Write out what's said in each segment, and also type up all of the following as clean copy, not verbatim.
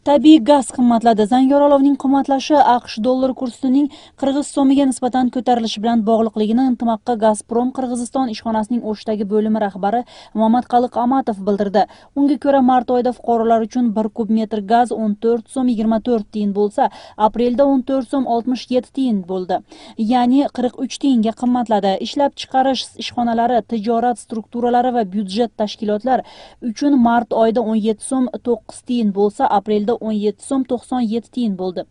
Tabiiy gaz qimmatladi. Zangor olovning qimmatlashi AQSh dollari kursining Qirg'iz so'miga nisbatan ko'tarilishi bilan bog'liqligini Intimoqqa Gazprom Qirg'iziston ishxonasining O'shdagi bo'limi rahbari Muhammadqaliq Amatov bildirdi. Unga ko'ra, mart oyida fuqarolar uchun 1 kub metr gaz 14 so'm 24 tiyin bo'lsa, aprelda 14 so'm 67 tiyin bo'ldi. Ya'ni 43 tiyinga qimmatladi. Ishlab chiqarish ishxonalari, tijorat strukturalari va byudjet tashkilotlar uchun mart oyida 17 so'm 9 tiyin bo'lsa, aprelda 17 so'm 97 tiyin bo'ldi.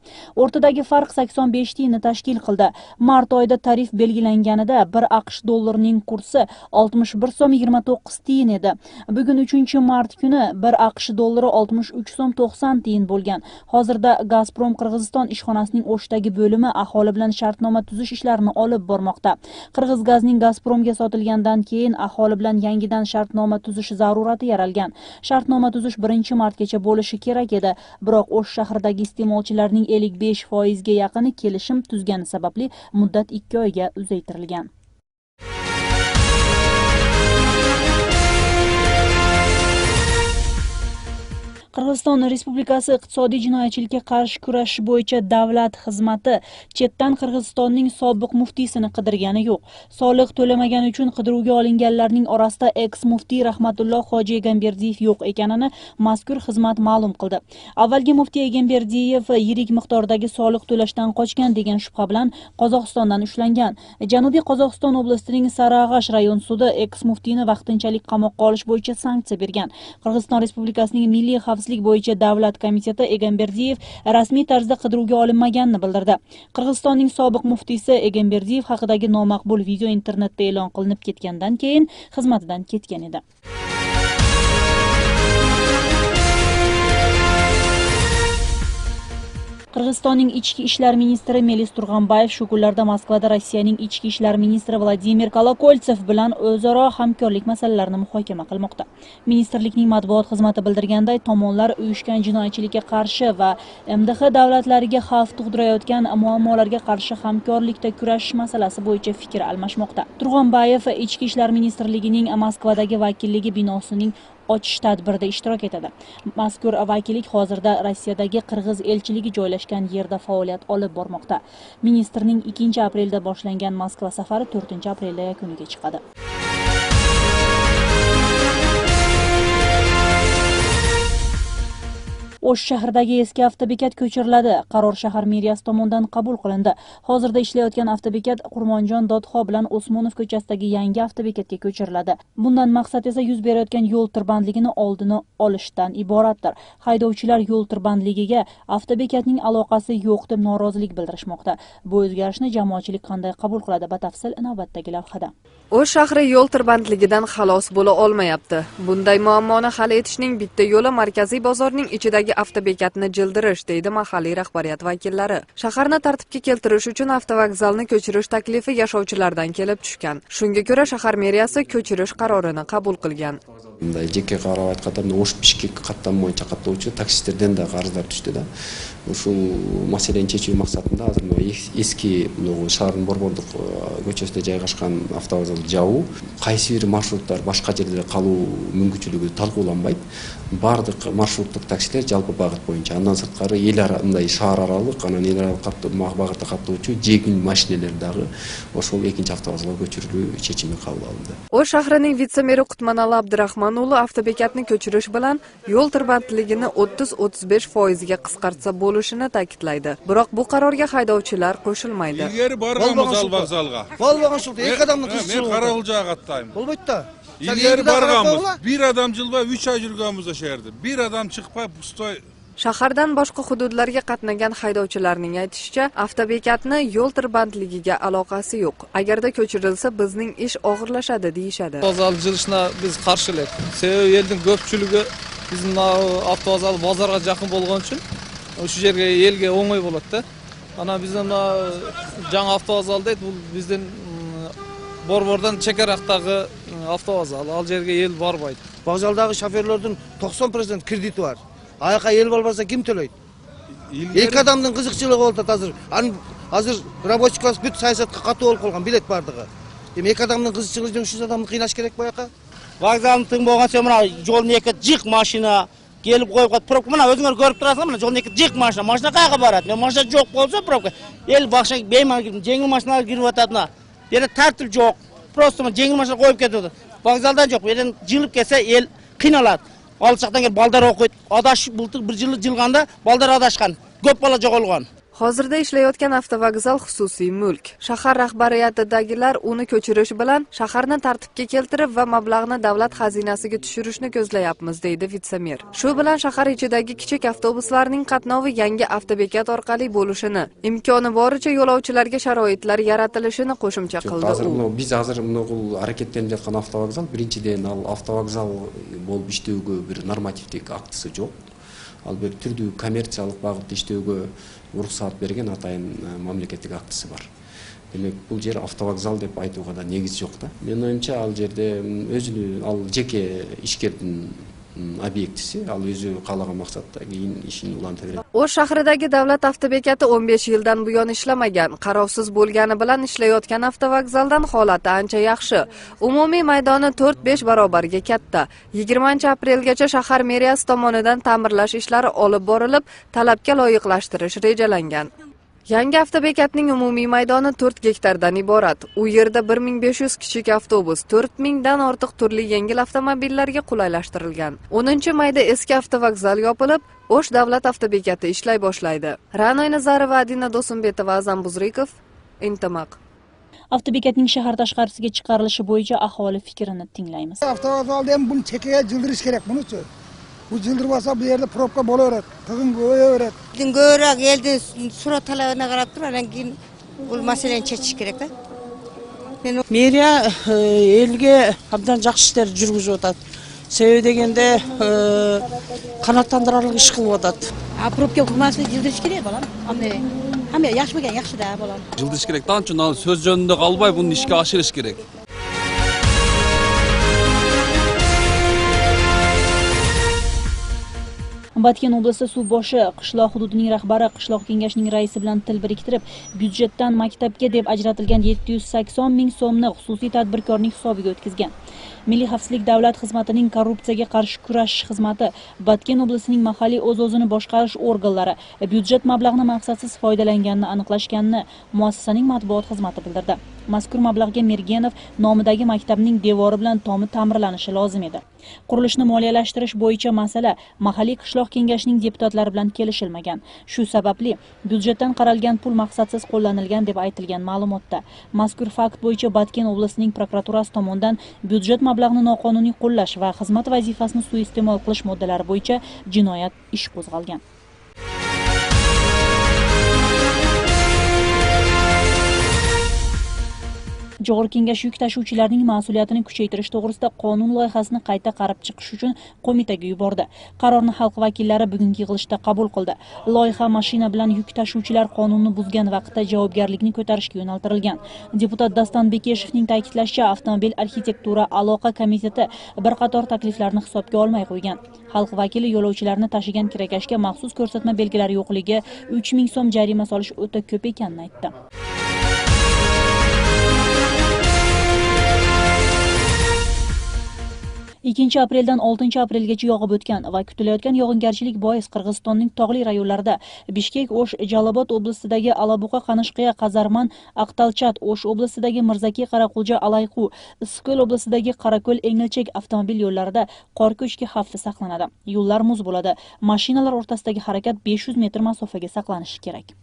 O'rtadagi farq 85 tiyinni tashkil qildi. Mart oyida tarif belgilanganida 1 AQSh dollarining kursi 61 so'm 29 tiyin edi. Bugun 3-mart kuni 1 AQSh dollari 63 so'm 90 tiyin bo'lgan. Hozirda Gazprom Qirg'iziston ishxonasining O'shdagi bo'limi aholi bilan shartnoma tuzish ishlarini olib bormoqda. Qirg'iz gazning Gazpromga sotilgandan keyin aholi bilan yangidan shartnoma tuzish zarurati yaralgan. Shartnoma tuzish 1-martgacha bo'lishi kerak edi. Biroq O'sh shahridagi iste'molchilarning 55% ga yaqini kelishim tuzgani sababli muddat 2 oyga uzaytirilgan. Qirg'iziston Respublikasi iqtisodiy jinoyatchilikka qarshi kurashish bo'yicha davlat xizmati chetdan Qirg'izistonning sobiq muftiysini qidirgani yo'q. Soliq to'lamagani uchun qidiruvga olinganlarning orasida eks-muftiy Rahmatulloh Hoji Egamberdiyev yo'q ekanini mazkur xizmat ma'lum qildi. Avvalgi muftiy Egamberdiyev yirik miqdordagi soliq to'lashdan qochgan degan shubha bilan Qozog'istondan ushlangan. Janubiy Qozog'iston oblasining Sarag'ash rayon sudi eks-muftiyni vaqtinchalik qamoqqa olish bo'yicha sanksiya bergan. Qirg'iziston Respublikasining Milliy xavfsizlik bo'yicha davlat komiteti Egamberdiyev rasmiy tarzda qidiruvga olinmaganini bildirdi. Qirg'izistonning sobiq muftiysi Egamberdiyev haqidagi nomaqbul video internetda e'lon qilinib ketgandan keyin xizmatidan ketgan edi. Qirg'izistonning ichki ishlar ministri Melis Turg'anbayev shu kunlarda Moskvada Rossiyaning ichki ishlar ministri Vladimir Kolokoltsev bilan o'zaro hamkorlik masalalarini muhokama qilmoqda. Ministrlikning matbuot xizmati bildirganday, tomonlar uyushgan jinoyatchilikka qarshi va MDH davlatlariga xavf tug'dirayotgan muammolarga qarshi hamkorlikda kurashish masalasi bo'yicha fikr almashmoqda. Turg'anbayev ichki ishlar ministrligining Moskvadagi vakilligi binosining ochish tadbirida ishtirok etadi. Mazkur vakillik hozirda Rossiyadagi Qirg'iz elchiligi joylashgan yerda faoliyat olib bormoqda. Ministrning 2-aprelda boshlangan Moskva safari 4-aprelda yakuniga chiqadi. O'sh shahridagi eski avtobekat ko'chiriladi. Qaror shahar meriyasi tomonidan qabul qilindi. Hozirda ishlayotgan avtobekat Qurmonjon Dodxo bilan Osmonov ko'chasidagi yangi avtobekatga ko'chiriladi. Bundan maqsad esa yuz berayotgan yo'l tirbandligini oldini olishdan iboratdir. Haydovchilar yo'l tirbandligiga avtobekatning aloqasi yo'q deb norozilik bildirishmoqda. Bu o'zgarishni jamoatchilik qanday qabul qiladi? Batafsil navbatdagi lavhada. O'sh shahri yo'l tirbandligidan xalos bo'la olmayapti. Bunday muammoni hal etishning bitta yo'li markaziy bozorning ichidagi avtobekatni jildirish, deydi mahalliy rahbariyat vakillari. Shaharni tartibga keltirish uchun avtovokzalni ko'chirish taklifi yashovchilardan kelib tushgan. Shunga ko'ra shahar meriyasi ko'chirish qarorini qabul qilgan. Жеке карап айтканда Ош Бишкек каттам боюнча каттоочу таксисттерден да карыздар түштү да. Ушул маселени чечүү максатында азыр эски шаардын борбордук көчөсүндө жайгашкан автовокзалды жабуу, кайсы бир маршруттар башка жерде калуу мүмкүнчүлүгү талкууланбайт. Бардык маршруттук таксилер жалпы багыт боюнча, андан сырткары эл аралык, шаар аралык, анан эл аралык багытта каттоочу жегил машинелер дагы ошол экинчи автовокзалга көчүрүлүү чечими кабыл алынды. O'sh shahrining vitse-meri Qutmanali Abdurahmonuli avtobekatni ko'chirish bilan yo'l tirbandligini 30-35% ga qisqartsa bo'lishini ta'kidlaydi. Biroq bu qarorga haydovchilar qo'shilmaydi. Ilgari borganmiz al vokzalga. Болбогон ушул эки адамдын кызы Men Карагулжага аттайм. Болбойт да. Ilgari borganmiz. Bir adam жылба 3 oy yurganmiz o yerda. Bir adam chiqpay pustoy. Shahardan boshqa hududlarga qatnagan haydovchilarning aytishicha, avtobekatni yo'l tirbandligiga aloqasi yo'q. Agarda ko'chirilsa, bizning ish og'irlashadi deyishadi. Avtovokzal jilishine biz qarşılayıq. Sebebi elдің көпчүлүгү биздин avtovokzal bozorga жакын болгон үчүн ошол жерге элге оңой болот да. Ana bizdin жаңы avtovokzal дейт, бул биздин борбордон чекарактагы avtovokzal. Ал жерге эл барбайт. Вокзалдагы шоферлордун 90% кредити бар. Аяка ел болбаса ким төлөйт? Эки адамдын кызыкчылыгы болуп атат азыр. Азыр рабочий класс бүт саясатка катуу болуп калган, билет бардыгы. Эми эки адамдын кызыкчылыгы үчүн 300 адамды кыйнаш керек бояка. Вокзалдын тың болгончо мына жолдун эки жык машина, kelib qo'yib qo'yadi. Probka mana o'zinglar ko'rib turasizlar, mana jo'nda jiq mashina. Mashina qayerga boradi? Men mashina yo'q bo'lsa probka. El baxsha bemalol yengil mashinalar kirib o'tadi. Bu yerda tartib yo'q. Prosto yengil mashina qo'yib ketadi. Vokzaldan yo'q. Bu yerdan jilib kelsa el qiynaladi. Olsaqdan kelib baldar o'qiydi. Adash bultir bir yil jilganda baldar adashgan. Ko'p bola jo'g'ilgan. Hozirda ishlayotgan avtovokzal xususiy mulk. Shahar rahbariyatidagilar uni ko'chirish bilan shaharni tartibga keltirib va mablag'ni davlat xazinasiga tushirishni ko'zlayapmiz, deydi vitse-mer. Shu bilan shahar ichidagi kichik avtobuslarning qatnovi yangi avtobekat orqali bo'lishini, imkoni boricha yo'lovchilarga sharoitlar yaratilishini qo'shimcha qildi u. Biz hozir bu harakatlaniп жатқан avtovokzal, birinchidan avtovokzal bo'lib ishlowga bir normativdek aktisi yo'q. Ал бир түрдүү коммерциялык багытта иштөөгө уруксаат берген атайын мамлекеттик актысы бар. Демек, бул жер автовокзал деп айтууга да негиз жок да. Менин оюмча ал жерде өзүнүн ал жеке ишкердин объектisi, ал өзү каалаган максатта кийин ишин улантып берет. O'sh shahridagi davlat avtobekati 15 yildan buyon ishlamagan, qarovsiz bo'lgani bilan ishlayotgan avtovokzaldan holati ancha yaxshi. Umumiy maydoni 4-5 barobarga katta. 20-aprelgacha shahar meriyasi tomonidan ta'mirlash ishlari olib borilib, talabga loyiqlashtirish rejalangan. Yangi avtobekatning umumiy maydoni 4 gektardan iborat. U yerda 1500 kichik avtobus, 4000 dan ortiq turli yengil avtomobillarga qulaylashtirilgan. 10-mayda eski avtovokzal yopilib, O'sh davlat avtobekati ishlay boshlaydi. Ra'noy Nazarova, Adina Do'sumbetova, Azam Buzrikov, Intimaq. Avtobekatning shahar tashqarisiga chiqarilishi bo'yicha aholi fikrini tinglaymiz. Avtovokzalda ham buni chekkaga jildirish kerak buning. Bu jildirib olsa bu yerda probka bo'laveradi, tig'in ko'yaveradi. Ko'rak eldi surat talabına qarab turib, keyin bu masalani chechish kerak-da. Meriya elga abdan yaxshi ishlar жүргүзүп атат. Себеби дегенде канаттандырарлык иш кылып атат. Probka qilmaslik jildirish kerak bolam. Hamma yaxshi bo'lgan yaxshi-da bolam. Jildirish kerak. Tanchun al so'z жөнүндө калбай буну ишке ашырыш керек. Batken oblasti suv boshi qishloq hududining rahbari qishloq kengashining raisi bilan til biriktirib, byudjetdan maktabga deb ajratilgan 780 ming so'mni xususiy tadbirkorning hisobiga o'tkazgan. Milliy xavfsizlik davlat xizmatining korrupsiyaga qarshi kurashish xizmati Batken oblasining mahalliy o'z-o'zini boshqarish organlari byudjet mablag'ini maqsadsiz foydalanganini aniqlashganini muassasaning matbuot xizmati bildirdi. Mazkur mablag'ga Mergenov nomidagi maktabning devori bilan tomi ta'mirlanishi lozim edi. Qurilishni moliyalashtirish bo'yicha masala mahalliy qishloq kengashining deputatlari bilan kelishilmagan. Shu sababli byudjetdan qaralgan pul maqsadsiz qo'llanilgan deb aytilgan ma'lumotda. Mazkur fakt bo'yicha Batken oblasining prokuraturasi tomonidan byudjet mablag'ini noqonuniy qo'llash va xizmat vazifasini suiiste'mol qilish moddalari bo'yicha jinoyat ish qo'zg'algan. Jo'g'ir kengash yuk tashuvchilarning mas'uliyatini kuchaytirish to'g'risida qonun loyihasini qayta qarab chiqish uchun qo'mitaga yubordi. Qarorni xalq vakillari bugungi yig'ilishda qabul qildi. Loyiha mashina bilan yuk tashuvchilar qonunni buzgan vaqtda javobgarlikni ko'tarishga yo'naltirilgan. Deputat Daston Bekeshevning ta'kidlashicha, avtomobil arxitektura aloqa komiteti bir qator takliflarni hisobga olmay qo'ygan. Xalq vakili yo'lovchilarni tashigan kirakashga maxsus ko'rsatma belgilari yo'qligi, 3000 so'm jarima solish o'ta ko'p ekanini aytdi. 2 apreldan 6 aprelgacha yog'ib o'tgan va kutilayotgan yog'ingarchilik bois Qirg'izistonning tog'li rayonlarida Bishkek, O'sh, Jalobod oblasidagi Alabuqa, Qanishqiya, Qazarman, Aqtalchat, O'sh oblasidagi Mirzaki, Qaraqulja, Alayqu, Issiqko'l oblasidagi Qarako'l, Engilchek avtomobil yo'llarida qor ko'chki xavfi saqlanadi. Yo'llar muz bo'ladi. Mashinalar o'rtasidagi harakat 500 metr masofaga saqlanishi kerak.